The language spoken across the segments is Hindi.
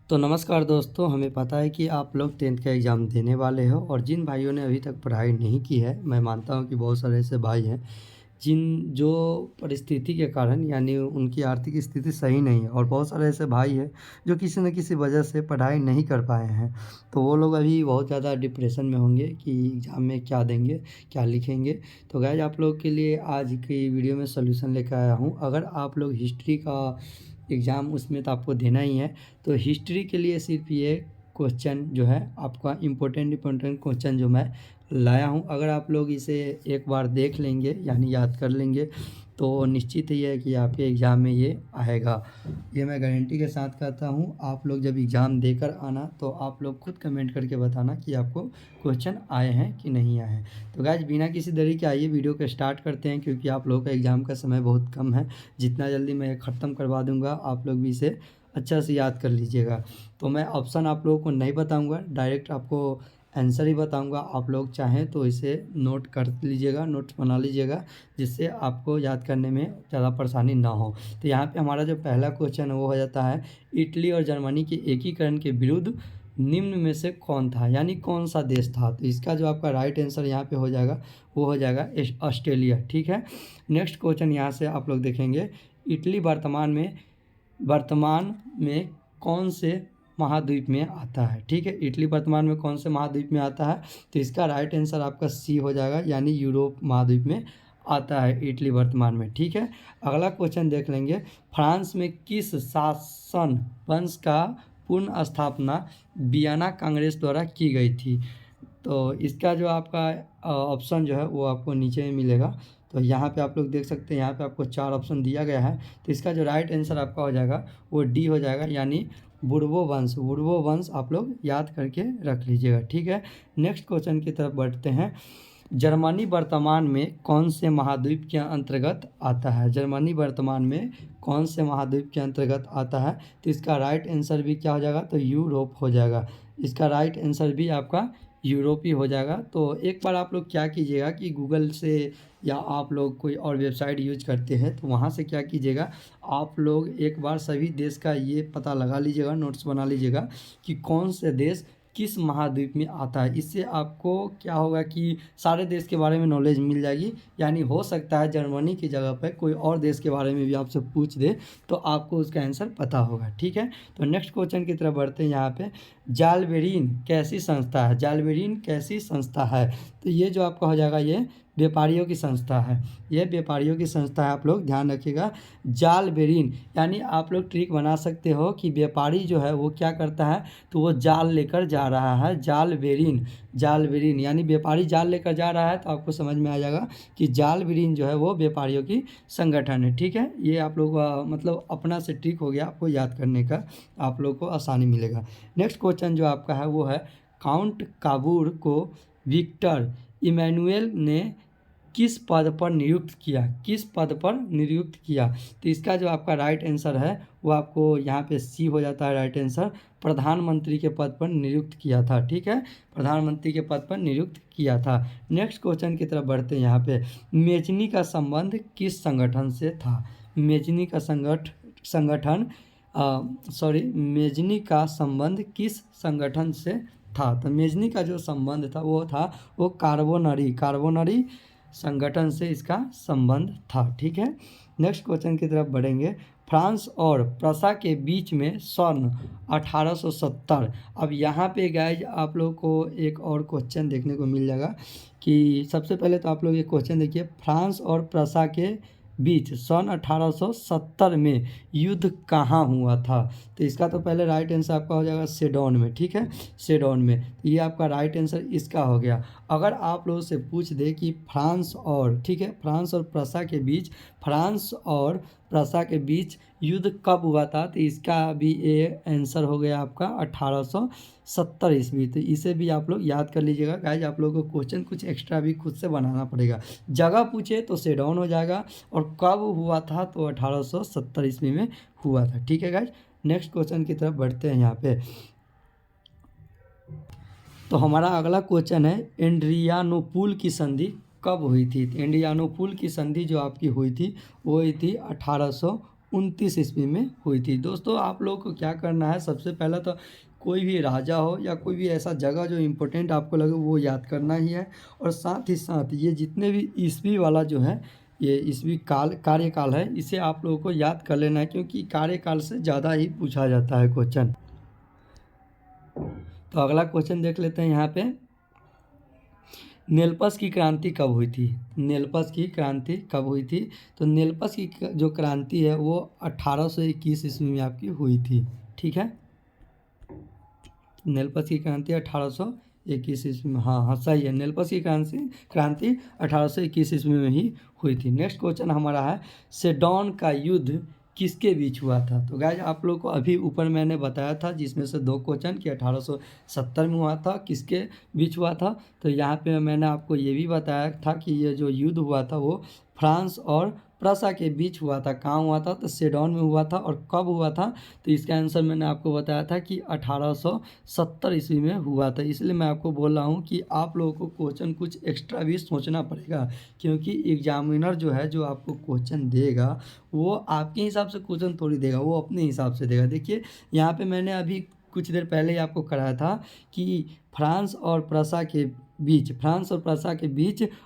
तो नमस्कार दोस्तों, हमें पता है कि आप लोग 10th का एग्ज़ाम देने वाले हो और जिन भाइयों ने अभी तक पढ़ाई नहीं की है, मैं मानता हूँ कि बहुत सारे ऐसे भाई हैं जिन जो परिस्थिति के कारण यानी उनकी आर्थिक स्थिति सही नहीं है और बहुत सारे ऐसे भाई हैं जो किसी न किसी वजह से पढ़ाई नहीं कर पाए हैं। तो वो लोग अभी बहुत ज़्यादा डिप्रेशन में होंगे कि एग्ज़ाम में क्या देंगे, क्या लिखेंगे। तो गाइस आप लोग के लिए आज की वीडियो में सॉल्यूशन लेकर आया हूँ। अगर आप लोग हिस्ट्री का एग्ज़ाम उसमें तो आपको देना ही है, तो हिस्ट्री के लिए सिर्फ ये क्वेश्चन जो है आपका इम्पोर्टेंट क्वेश्चन जो मैं लाया हूँ, अगर आप लोग इसे एक बार देख लेंगे यानी याद कर लेंगे तो निश्चित ही है कि आपके एग्ज़ाम में ये आएगा। ये मैं गारंटी के साथ कहता हूँ। आप लोग जब एग्ज़ाम देकर आना तो आप लोग खुद कमेंट करके बताना कि आपको क्वेश्चन आए हैं कि नहीं आए हैं। तो गाइस बिना किसी देरी के आइए वीडियो को स्टार्ट करते हैं, क्योंकि आप लोगों का एग्ज़ाम का समय बहुत कम है। जितना जल्दी मैं ख़त्म करवा दूँगा आप लोग भी इसे अच्छा से याद कर लीजिएगा। तो मैं ऑप्शन आप लोगों को नहीं बताऊँगा, डायरेक्ट आपको आंसर ही बताऊँगा। आप लोग चाहें तो इसे नोट कर लीजिएगा, नोट्स बना लीजिएगा, जिससे आपको याद करने में ज़्यादा परेशानी ना हो। तो यहाँ पे हमारा जो पहला क्वेश्चन है वो हो जाता है, इटली और जर्मनी के एकीकरण के विरुद्ध निम्न में से कौन था, यानी कौन सा देश था। तो इसका जो आपका राइट आंसर यहाँ पे हो जाएगा वो हो जाएगा ऑस्ट्रेलिया। ठीक है। नेक्स्ट क्वेश्चन यहाँ से आप लोग देखेंगे, इटली वर्तमान में कौन से महाद्वीप में आता है। ठीक है, इटली वर्तमान में कौन से महाद्वीप में आता है। तो इसका राइट आंसर आपका सी हो जाएगा, यानी यूरोप महाद्वीप में आता है इटली वर्तमान में। ठीक है। अगला क्वेश्चन देख लेंगे, फ्रांस में किस शासन वंश का पुनः स्थापना वियना कांग्रेस द्वारा की गई थी। तो इसका जो आपका ऑप्शन जो है वो आपको नीचे में मिलेगा। तो यहाँ पे आप लोग देख सकते हैं, यहाँ पे आपको 4 ऑप्शन दिया गया है। तो इसका जो राइट आंसर आपका हो जाएगा वो डी हो जाएगा, यानी बुर्बो वंश आप लोग याद करके रख लीजिएगा। ठीक है। नेक्स्ट क्वेश्चन की तरफ बढ़ते हैं, जर्मनी वर्तमान में कौन से महाद्वीप के अंतर्गत आता है। जर्मनी वर्तमान में कौन से महाद्वीप के अंतर्गत आता है। तो इसका राइट आंसर भी क्या हो जाएगा, तो यूरोप हो जाएगा। इसका राइट आंसर भी आपका यूरोप ही हो जाएगा। तो एक बार आप लोग क्या कीजिएगा कि गूगल से या आप लोग कोई और वेबसाइट यूज करते हैं तो वहाँ से क्या कीजिएगा, आप लोग एक बार सभी देश का ये पता लगा लीजिएगा, नोट्स बना लीजिएगा कि कौन से देश किस महाद्वीप में आता है। इससे आपको क्या होगा कि सारे देश के बारे में नॉलेज मिल जाएगी। यानी हो सकता है जर्मनी की जगह पर कोई और देश के बारे में भी आपसे पूछ दे तो आपको उसका आंसर पता होगा। ठीक है। तो नेक्स्ट क्वेश्चन की तरफ बढ़ते हैं। यहाँ पे जालबेरीन कैसी संस्था है। जालबेरीन कैसी संस्था है। तो ये जो आपका हो जाएगा ये व्यापारियों की संस्था है। ये व्यापारियों की संस्था है, आप लोग ध्यान रखिएगा। जालबेरीन यानी आप लोग ट्रिक बना सकते हो कि व्यापारी जो है वो क्या करता है, तो वो जाल लेकर जा रहा है। जालबेरीन यानी व्यापारी जाल लेकर जा रहा है, तो आपको समझ में आ जाएगा कि जालबेरीन जो है वो व्यापारियों की संगठन है। ठीक है। ये आप लोग मतलब अपना से ट्रिक हो गया, आपको याद करने का आप लोग को आसानी मिलेगा। नेक्स्ट क्वेश्चन जो आपका है वो है, काउंट काबूर को विक्टर इमैनुएल ने किस पद पर नियुक्त किया। किस पद पर नियुक्त किया। तो इसका जो आपका राइट आंसर है वो आपको यहाँ पे सी हो जाता है राइट आंसर, प्रधानमंत्री के पद पर नियुक्त किया था। ठीक है, प्रधानमंत्री के पद पर नियुक्त किया था। नेक्स्ट क्वेश्चन की तरफ बढ़ते हैं। यहाँ पे मेजनी का संबंध किस संगठन से था। मेजनी का मेजनी का संबंध किस संगठन से था। तो मेजनी का जो संबंध था वो कार्बोनरी संगठन से इसका संबंध था। ठीक है। नेक्स्ट क्वेश्चन की तरफ बढ़ेंगे, फ्रांस और प्रसा के बीच में सन 1870। अब यहाँ पे गाइज आप लोग को एक और क्वेश्चन देखने को मिल जाएगा कि सबसे पहले तो आप लोग ये क्वेश्चन देखिए, फ्रांस और प्रसा के बीच सन 1870 में युद्ध कहाँ हुआ था। तो इसका तो पहले राइट आंसर आपका हो जाएगा सेडोन में। ठीक है, सेडोन में। तो ये आपका राइट आंसर इसका हो गया। अगर आप लोगों से पूछ दे कि फ्रांस और प्रसा के बीच युद्ध कब हुआ था, तो इसका भी ये आंसर हो गया आपका 1870 ईस्वी। तो इसे भी आप लोग याद कर लीजिएगा। गाइज आप लोगों को क्वेश्चन कुछ एक्स्ट्रा भी खुद से बनाना पड़ेगा। जगह पूछे तो सेडोन हो जाएगा, और कब हुआ था तो 1870 ईस्वी में हुआ था। ठीक है गाइज। नेक्स्ट क्वेश्चन की तरफ बढ़ते हैं। यहाँ पे तो हमारा अगला क्वेश्चन है, एड्रियानोपुल की संधि कब हुई थी। एड्रियानोपुल की संधि जो आपकी हुई थी वो हुई थी 1819 1929 ईस्वी में हुई थी। दोस्तों आप लोग को क्या करना है, सबसे पहला तो कोई भी राजा हो या कोई भी ऐसा जगह जो इम्पोर्टेंट आपको लगे वो याद करना ही है, और साथ ही साथ ये जितने भी ईस्वी वाला जो है, ये ईस्वी काल कार्यकाल है, इसे आप लोगों को याद कर लेना है, क्योंकि कार्यकाल से ज़्यादा ही पूछा जाता है क्वेश्चन। तो अगला क्वेश्चन देख लेते हैं यहाँ पे, नेल्पस की क्रांति कब हुई थी? नेल्पस की क्रांति कब हुई थी? तो नेल्पस की जो क्रांति है वो 1821 ईस्वी में आपकी हुई थी। ठीक है, नेल्पस की क्रांति 1821 ईस्वी में, हाँ सही है, नेल्पस की क्रांति 1821 ईस्वी में ही हुई थी। नेक्स्ट क्वेश्चन हमारा है, सेडोन का युद्ध किसके बीच हुआ था? तो गाइज आप लोग को अभी ऊपर मैंने बताया था, जिसमें से 2 क्वेश्चन कि 1870 में हुआ था, किसके बीच हुआ था? तो यहाँ पे मैंने आपको ये भी बताया था कि ये जो युद्ध हुआ था वो फ्रांस और प्रसा के बीच हुआ था। कहाँ हुआ था? तो सेडोन में हुआ था। और कब हुआ था? तो इसका आंसर मैंने आपको बताया था कि 1870 ईस्वी में हुआ था। इसलिए मैं आपको बोल रहा हूँ कि आप लोगों को क्वेश्चन कुछ एक्स्ट्रा भी सोचना पड़ेगा, क्योंकि एग्जामिनर जो है, जो आपको क्वेश्चन देगा वो आपके हिसाब से क्वेश्चन थोड़ी देगा, वो अपने हिसाब से देगा। देखिए यहाँ पे मैंने अभी कुछ देर पहले ही आपको कराया था कि फ्रांस और प्रसा के बीच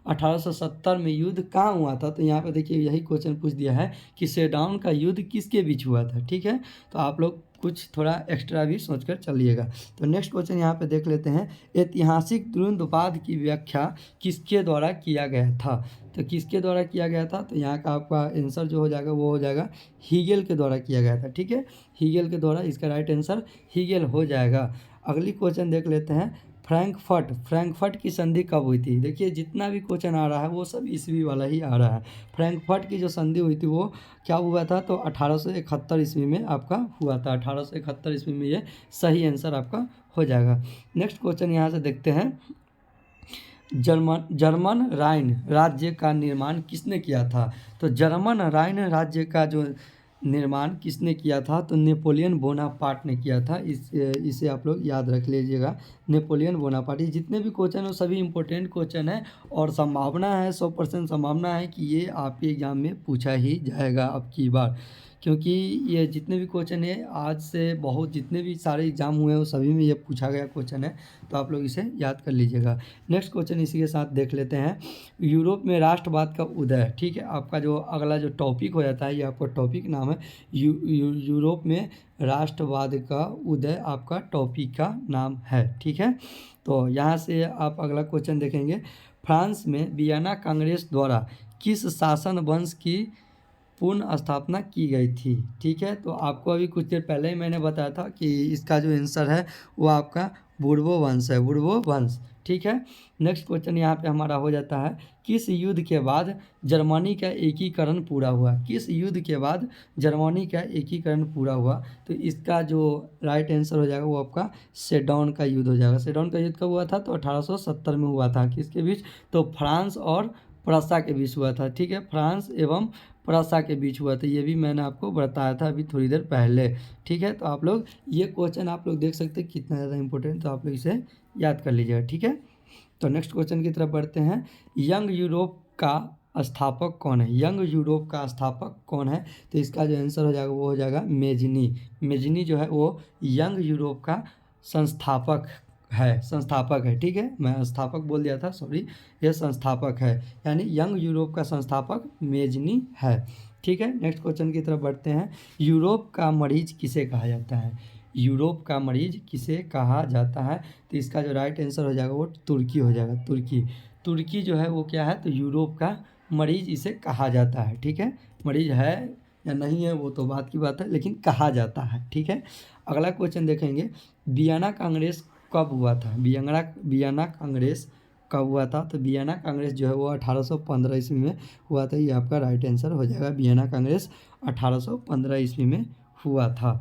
1870 में युद्ध कहाँ हुआ था। तो यहाँ पे देखिए यही क्वेश्चन पूछ दिया है कि सेडोन का युद्ध किसके बीच हुआ था। ठीक है, तो आप लोग कुछ थोड़ा एक्स्ट्रा भी सोचकर चलिएगा। तो नेक्स्ट क्वेश्चन यहाँ पे देख लेते हैं, ऐतिहासिक द्वंद्ववाद की व्याख्या किसके द्वारा किया गया था? तो किसके द्वारा किया गया था? तो यहाँ का आपका आंसर जो हो जाएगा वो हो जाएगा हीगेल के द्वारा किया गया था। ठीक है, हीगेल के द्वारा, इसका राइट आंसर हीगेल हो जाएगा। अगली क्वेश्चन देख लेते हैं, फ्रैंकफर्ट की संधि कब हुई थी? देखिए जितना भी क्वेश्चन आ रहा है वो सब ईस्वी वाला ही आ रहा है। फ्रैंकफर्ट की जो संधि हुई थी वो क्या हुआ था? तो 1871 ईस्वी में आपका हुआ था। 1871 ईस्वी में ये सही आंसर आपका हो जाएगा। नेक्स्ट क्वेश्चन यहाँ से देखते हैं, जर्मन राइन राज्य का निर्माण किसने किया था? तो जर्मन राइन राज्य का जो निर्माण किसने किया था? तो नेपोलियन बोनापार्ट ने किया था। इसे आप लोग याद रख लीजिएगा, नेपोलियन बोनापार्ट। ये जितने भी क्वेश्चन हैं सभी इंपॉर्टेंट क्वेश्चन है, और संभावना है 100% संभावना है कि ये आपके एग्जाम में पूछा ही जाएगा अब की बार, क्योंकि ये जितने भी क्वेश्चन है आज से बहुत जितने भी सारे एग्जाम हुए हैं वो सभी में ये पूछा गया क्वेश्चन है, तो आप लोग इसे याद कर लीजिएगा। नेक्स्ट क्वेश्चन इसी के साथ देख लेते हैं, यूरोप में राष्ट्रवाद का उदय। ठीक है, आपका जो अगला जो टॉपिक हो जाता है, ये आपका टॉपिक नाम है यूरोप में राष्ट्रवाद का उदय, आपका टॉपिक का नाम है। ठीक है, तो यहाँ से आप अगला क्वेश्चन देखेंगे, फ्रांस में वियना कांग्रेस द्वारा किस शासन वंश की पुनः स्थापना की गई थी? ठीक है, तो आपको अभी कुछ देर पहले ही मैंने बताया था कि इसका जो आंसर है वो आपका बुर्बो वंश है, बुर्बो वंश। ठीक है, नेक्स्ट क्वेश्चन यहाँ पे हमारा हो जाता है, किस युद्ध के बाद जर्मनी का एकीकरण पूरा हुआ? किस युद्ध के बाद जर्मनी का एकीकरण पूरा हुआ? तो इसका जो राइट आंसर हो जाएगा वो आपका सेडोन का युद्ध हो जाएगा। सेडोन का युद्ध कब हुआ था? तो 1870 में हुआ था। किसके बीच? तो फ्रांस और प्रसा के बीच हुआ था। ठीक है, फ्रांस एवं प्रसा के बीच हुआ था, ये भी मैंने आपको बताया था अभी थोड़ी देर पहले। ठीक है, तो आप लोग ये क्वेश्चन आप लोग देख सकते हैं कितना ज़्यादा इंपॉर्टेंट, तो आप लोग इसे याद कर लीजिएगा। ठीक है, तो नेक्स्ट क्वेश्चन की तरफ बढ़ते हैं, यंग यूरोप का स्थापक कौन है? यंग यूरोप का स्थापक कौन है? तो इसका जो आंसर हो जाएगा वो हो जाएगा मेजनी। मेजनी जो है वो यंग यूरोप का संस्थापक है। ठीक है, मैं स्थापक बोल दिया था, सॉरी, यह संस्थापक है, यानी यंग यूरोप का संस्थापक मेजनी है। ठीक है, नेक्स्ट क्वेश्चन की तरफ बढ़ते हैं, यूरोप का मरीज किसे कहा जाता है? यूरोप का मरीज किसे कहा जाता है? तो इसका जो राइट आंसर हो जाएगा वो तुर्की हो जाएगा। तुर्की जो है वो क्या है? तो यूरोप का मरीज इसे कहा जाता है। ठीक है, मरीज है या नहीं है वो तो बात की बात है, लेकिन कहा जाता है। ठीक है, अगला क्वेश्चन देखेंगे, वियना कांग्रेस कब हुआ था? वियना कांग्रेस कब हुआ था? तो वियना कांग्रेस जो है वो 1815 ईस्वी में हुआ था। ये आपका राइट आंसर हो जाएगा, वियना कांग्रेस 1815 ईस्वी में हुआ था।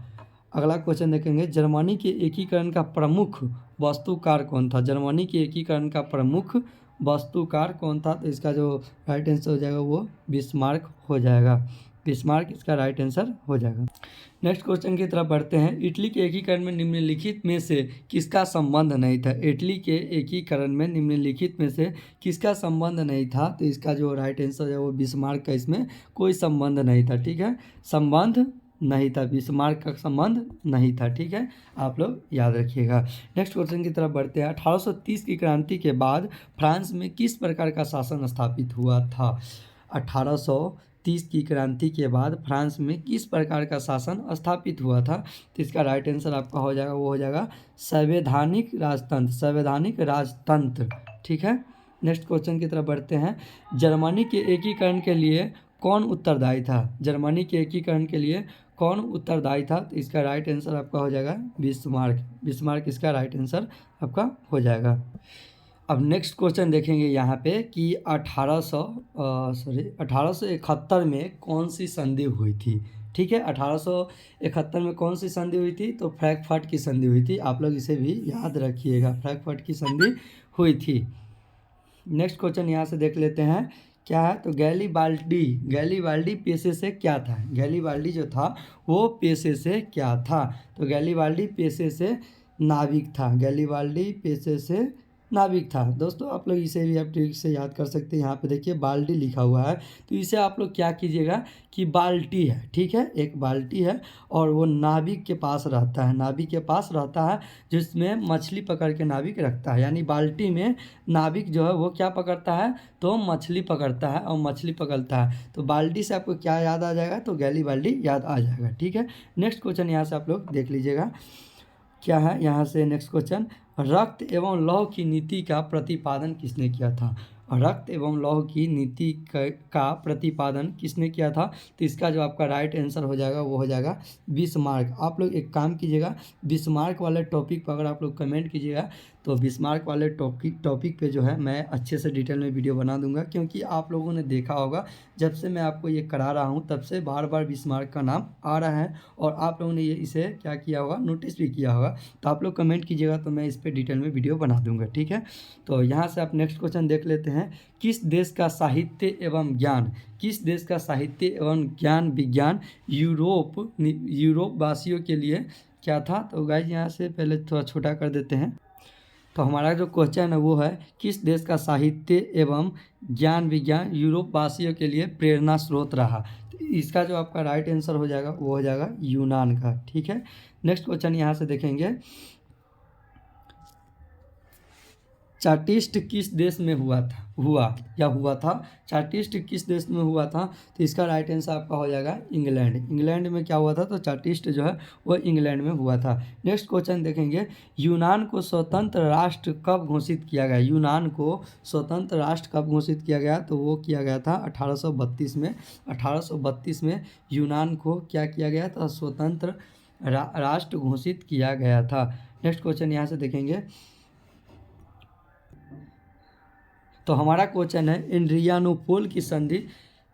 अगला क्वेश्चन देखेंगे, जर्मनी के एकीकरण का प्रमुख वास्तुकार कौन था? जर्मनी के एकीकरण का प्रमुख वास्तुकार कौन था? तो इसका जो राइट आंसर हो जाएगा वो बिस्मार्क हो जाएगा। बिस्मार्क इसका राइट आंसर हो जाएगा। नेक्स्ट क्वेश्चन की तरफ बढ़ते हैं। इटली के एकीकरण में निम्नलिखित में से किसका संबंध नहीं था? इटली के एकीकरण में निम्नलिखित में से किसका संबंध नहीं था? तो इसका जो राइट आंसर है वो बिस्मार्क का इसमें कोई संबंध नहीं था। ठीक है, संबंध नहीं था, बिस्मार्क का संबंध नहीं था। ठीक है, आप लोग याद रखिएगा। नेक्स्ट क्वेश्चन की तरफ बढ़ते हैं। 1830 की क्रांति के बाद फ्रांस में किस प्रकार का शासन स्थापित हुआ था? 1830 की क्रांति के बाद फ्रांस में किस प्रकार का शासन स्थापित हुआ था? तो इसका राइट आंसर आपका हो जाएगा, वो हो जाएगा संवैधानिक राजतंत्र, संवैधानिक राजतंत्र। ठीक है, नेक्स्ट क्वेश्चन की तरफ बढ़ते हैं। जर्मनी के एकीकरण के लिए कौन उत्तरदायी था? जर्मनी के एकीकरण के लिए कौन उत्तरदायी था? तो इसका राइट आंसर आपका हो जाएगा बिस्मार्क। बिस्मार्क इसका राइट आंसर आपका हो जाएगा। अब नेक्स्ट क्वेश्चन देखेंगे यहाँ पे कि 1871 में कौन सी संधि हुई थी? ठीक है, 1871 में कौन सी संधि हुई थी? तो फ्रैंकफर्ट की संधि हुई थी। आप लोग इसे भी याद रखिएगा, फ्रैंकफर्ट की संधि हुई थी। नेक्स्ट क्वेश्चन यहाँ से देख लेते हैं क्या है। तो गैलीबाल्डी पेशे से क्या था? गैलीबाल्डी जो था वो पेशे से क्या था? तो गैलीबाल्डी पेशे से नाविक था। गैलीबाल्डी पेशे से नाविक था। दोस्तों आप लोग इसे भी आप ट्रिक से याद कर सकते हैं। यहाँ पे देखिए बाल्टी लिखा हुआ है, तो इसे आप लोग क्या कीजिएगा कि बाल्टी है, ठीक है, एक बाल्टी है और वो नाविक के पास रहता है, नाविक के पास रहता है जिसमें मछली पकड़ के नाविक रखता है। यानी बाल्टी में नाविक जो है वो क्या पकड़ता है? तो मछली पकड़ता है और मछली पकड़ता है। तो बाल्टी से आपको क्या याद आ जाएगा? तो गैलीबाल्डी याद आ जाएगा। ठीक है, नेक्स्ट क्वेश्चन यहाँ से आप लोग देख लीजिएगा क्या है। यहाँ से नेक्स्ट क्वेश्चन, रक्त एवं लौह की नीति का प्रतिपादन किसने किया था? रक्त एवं लौह की नीति का प्रतिपादन किसने किया था? तो इसका जो आपका राइट आंसर हो जाएगा वो हो जाएगा बिस्मार्क। आप लोग एक काम कीजिएगा, बिस्मार्क वाले टॉपिक पर अगर आप लोग कमेंट कीजिएगा तो बिस्मार्क वाले टॉपिक पे जो है मैं अच्छे से डिटेल में वीडियो बना दूंगा, क्योंकि आप लोगों ने देखा होगा जब से मैं आपको ये करा रहा हूँ तब से बार बार बिस्मार्क का नाम आ रहा है और आप लोगों ने ये इसे क्या किया होगा, नोटिस भी किया होगा। तो आप लोग कमेंट कीजिएगा तो मैं इस पर डिटेल में वीडियो बना दूंगा। ठीक है, तो यहाँ से आप नेक्स्ट क्वेश्चन देख लेते हैं। किस देश का साहित्य एवं ज्ञान, किस देश का साहित्य एवं ज्ञान विज्ञान यूरोप वासियों के लिए क्या था? तो गाइज यहाँ से पहले थोड़ा छोटा कर देते हैं। तो हमारा जो क्वेश्चन है वो है किस देश का साहित्य एवं ज्ञान विज्ञान यूरोप वासियों के लिए प्रेरणा स्रोत रहा? तो इसका जो आपका राइट आंसर हो जाएगा वो हो जाएगा यूनान का। ठीक है, नेक्स्ट क्वेश्चन यहाँ से देखेंगे। चार्टिस्ट किस देश में हुआ था? चार्टिस्ट किस देश में हुआ था? तो इसका राइट आंसर आपका हो जाएगा इंग्लैंड। इंग्लैंड में क्या हुआ था? तो चार्टिस्ट जो है वो इंग्लैंड में हुआ था। नेक्स्ट क्वेश्चन देखेंगे, यूनान को स्वतंत्र राष्ट्र कब घोषित किया गया? यूनान को स्वतंत्र राष्ट्र कब घोषित किया गया? तो वो किया गया था 1832 में। 1832 में यूनान को क्या किया गया था? स्वतंत्र राष्ट्र घोषित किया गया था। नेक्स्ट क्वेश्चन यहाँ से देखेंगे। तो हमारा क्वेश्चन है एड्रियानोपोल की संधि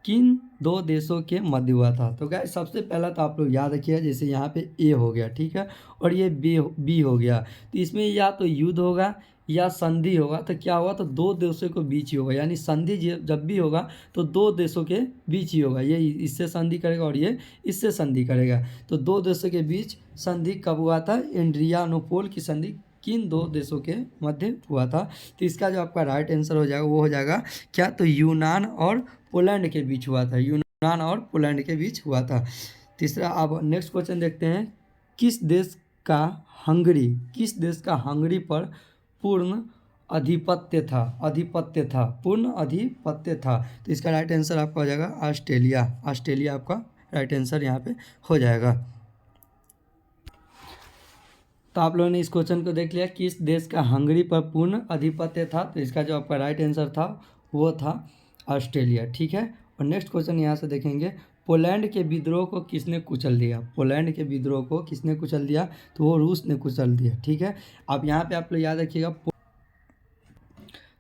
किन दो देशों के मध्य हुआ था? तो गाइस सबसे पहला तो आप लोग याद रखिएगा, जैसे यहाँ पे ए हो गया, ठीक है, और ये बी हो गया, तो इसमें या तो युद्ध होगा या संधि होगा। तो क्या होगा? तो दो देशों के बीच ही होगा, यानी संधि जब भी होगा तो दो देशों के बीच ही होगा। ये इससे संधि करेगा और ये इससे संधि करेगा। तो दो देशों के बीच संधि कब हुआ था? एड्रियानोपोल की संधि किन दो देशों के मध्य हुआ था? तो इसका जो आपका राइट आंसर हो जाएगा वो हो जाएगा क्या? तो यूनान और पोलैंड के बीच हुआ था। यूनान और पोलैंड के बीच हुआ था। तीसरा, अब नेक्स्ट क्वेश्चन देखते हैं। किस देश का हंगरी पर पूर्ण आधिपत्य था? पूर्ण आधिपत्य था। तो इसका राइट आंसर आपका हो जाएगा ऑस्ट्रेलिया। ऑस्ट्रेलिया आपका राइट आंसर यहाँ पे हो जाएगा। तो आप लोगों ने इस क्वेश्चन को देख लिया, किस देश का हंगरी पर पूर्ण आधिपत्य था? तो इसका जो आपका राइट आंसर था वो था ऑस्ट्रेलिया। ठीक है, और नेक्स्ट क्वेश्चन यहाँ से देखेंगे। पोलैंड के विद्रोह को किसने कुचल दिया? पोलैंड के विद्रोह को किसने कुचल दिया? तो वो रूस ने कुचल दिया। ठीक है, अब यहाँ पे आप लोग याद रखिएगा।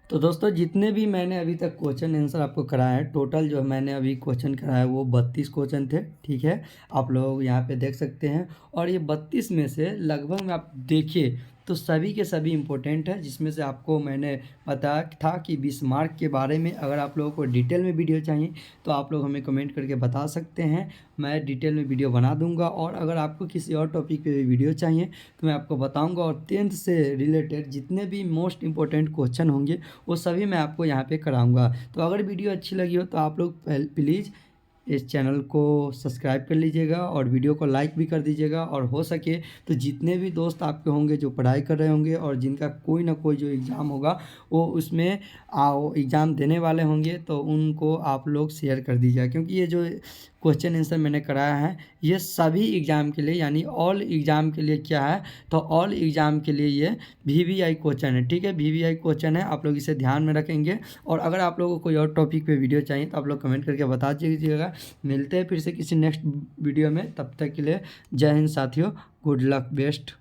तो दोस्तों जितने भी मैंने अभी तक क्वेश्चन आंसर आपको कराया है, टोटल जो मैंने अभी क्वेश्चन कराया वो 32 क्वेश्चन थे। ठीक है, आप लोग यहाँ पे देख सकते हैं, और ये 32 में से लगभग में आप देखिए तो सभी के सभी इम्पोर्टेंट है, जिसमें से आपको मैंने बताया था कि 20 मार्क के बारे में। अगर आप लोगों को डिटेल में वीडियो चाहिए तो आप लोग हमें कमेंट करके बता सकते हैं, मैं डिटेल में वीडियो बना दूंगा। और अगर आपको किसी और टॉपिक पे भी वीडियो चाहिए तो मैं आपको बताऊंगा। और 10th से रिलेटेड जितने भी मोस्ट इंपॉर्टेंट क्वेश्चन होंगे वो सभी मैं आपको यहाँ पे कराऊंगा। तो अगर वीडियो अच्छी लगी हो तो आप लोग प्लीज़ इस चैनल को सब्सक्राइब कर लीजिएगा और वीडियो को लाइक भी कर दीजिएगा। और हो सके तो जितने भी दोस्त आपके होंगे जो पढ़ाई कर रहे होंगे और जिनका कोई ना कोई जो एग्ज़ाम होगा वो उसमें आओ एग्ज़ाम देने वाले होंगे तो उनको आप लोग शेयर कर दीजिएगा। क्योंकि ये जो क्वेश्चन आंसर मैंने कराया है ये सभी एग्ज़ाम के लिए यानी ऑल एग्ज़ाम के लिए क्या है, तो ऑल एग्ज़ाम के लिए ये VVI क्वेश्चन है। ठीक है, VVI क्वेश्चन है, आप लोग इसे ध्यान में रखेंगे। और अगर आप लोगों को कोई और टॉपिक पे वीडियो चाहिए तो आप लोग कमेंट करके बता दीजिएगा। मिलते हैं फिर से किसी नेक्स्ट वीडियो में, तब तक के लिए जय हिंद साथियों, गुड लक, बेस्ट।